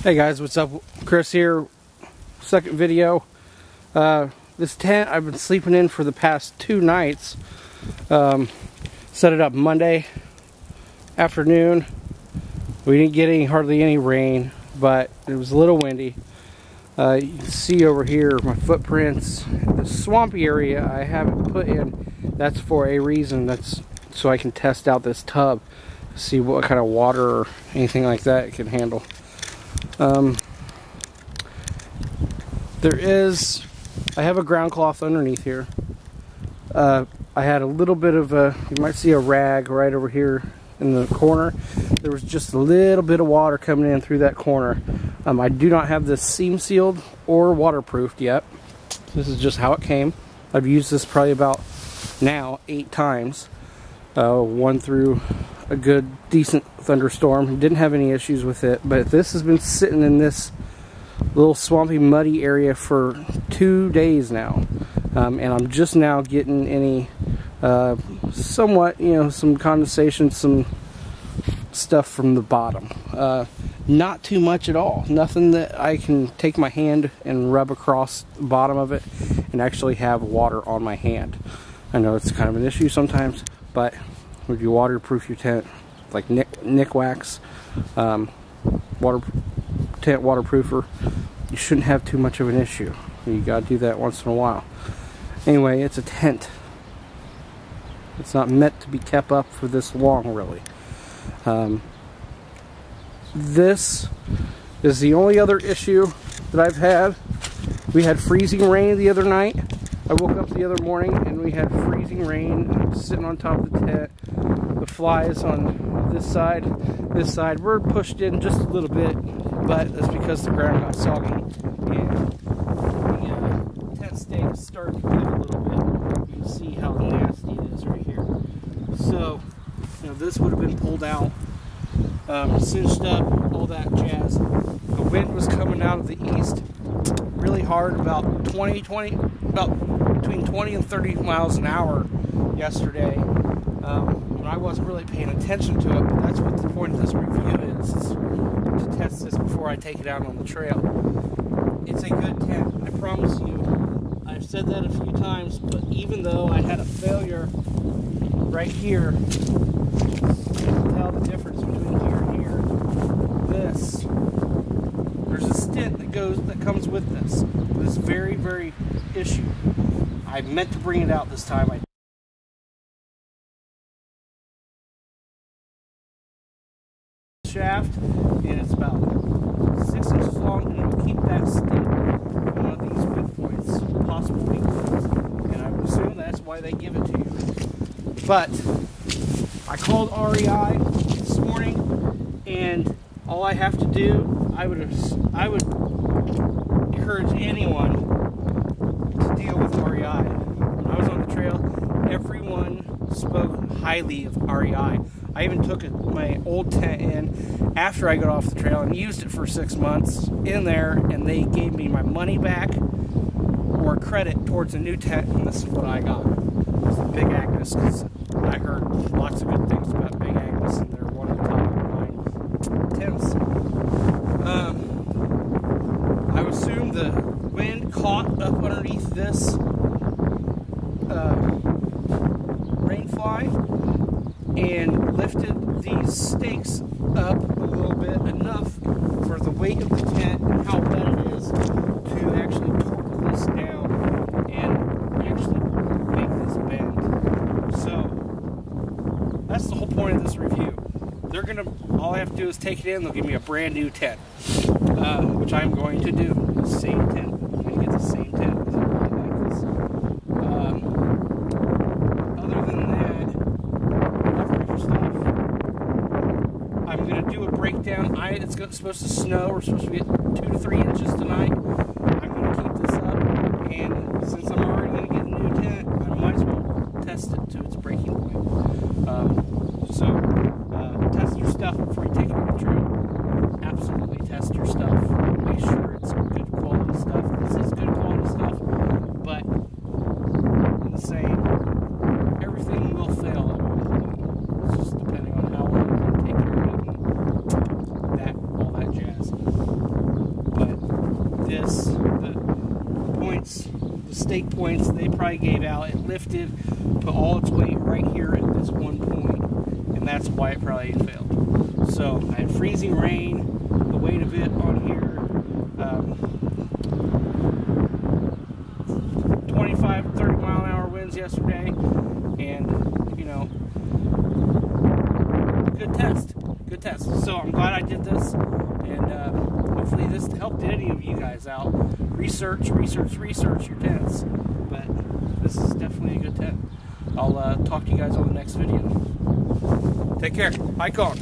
Hey guys, what's up? Chris here. Second video. This tent I've been sleeping in for the past 2 nights. Set it up Monday afternoon. We didn't get hardly any rain, but it was a little windy. You can see over here my footprints. The swampy area I haven't put in, that's for a reason. That's so I can test out this tub, see what kind of water or anything like that it can handle. I have a ground cloth underneath here. I had a little bit of you might see a rag right over here in the corner. There was just a little bit of water coming in through that corner. I do not have this seam sealed or waterproofed yet. This is just how it came. I've used this probably about now 8 times. One through a good decent thunderstorm. Didn't have any issues with it, but this has been sitting in this little swampy muddy area for 2 days now, and I'm just now getting any somewhat, some condensation, some stuff from the bottom. Not too much at all. Nothing that I can take my hand and rub across the bottom of it and actually have water on my hand. I know it's kind of an issue sometimes, but if you waterproof your tent, like Nick Wax, tent waterproofer, you shouldn't have too much of an issue. You gotta do that once in a while. Anyway, it's a tent. It's not meant to be kept up for this long, really. This is the only other issue that I've had. We had freezing rain the other night. I woke up the other morning and we had freezing rain. I'm sitting on top of the tent. The flies on this side were pushed in just a little bit, but that's because the ground got soggy and the tent stakes started to give a little bit. You can see how nasty it is right here. So, this would have been pulled out, cinched up, all that jazz. The wind was coming out of the east really hard, about between 20 and 30 miles an hour yesterday. When I wasn't really paying attention to it, but that's what the point of this review is to test this before I take it out on the trail. It's a good tent, I promise you. I've said that a few times, but even though I had a failure right here, you can tell the difference between here and here. There's a stint that comes with this very, very issue. I meant to bring it out this time. Shaft, and it's about 6 inches long, and it'll keep that stint on one of these weak points, possible weak points, and I would assume that's why they give it to you. But I called REI this morning, and all I have to do, I would encourage anyone to deal with REI. When I was on the trail, everyone spoke highly of REI. I even took my old tent in after I got off the trail and used it for 6 months in there, and they gave me my money back or credit towards a new tent, and this is what I got. It's the Big Agnes, because I heard lots of good things about Big Agnes, and they're one of the top of my tents. I would assume the wind caught up underneath this rainfly and lifted these stakes up a little bit, enough for the weight of the tent and how wet it is to actually torque this down and actually make this bend. So that's the whole point of this review. All I have to do is take it in, they'll give me a brand new tent, which I'm going to do. The same tent. I'm going to get the same tent. Breakdown. It's supposed to snow. We're supposed to get 2 to 3 inches tonight. I'm going to keep this up, and since I'm already going to get a new tent, I might as well test it to its breaking point. Test your stuff before you take it on the trail. Absolutely test your stuff. Make sure it's good quality stuff. This is good quality stuff, but in the same, everything will fail. It's just depending on how long you take care of it. All that jazz. this, the points, the stake points, they probably gave out. It lifted, put all its weight right here at this one point, and that's why it probably failed. So I had freezing rain, the weight of it on here, 25, 30 mile an hour winds yesterday, and you know, good test. So I'm glad I did this, and hopefully this helped any of you guys out. Research your tents, but this is definitely a good tent. I'll talk to you guys on the next video. Take care. Hike on.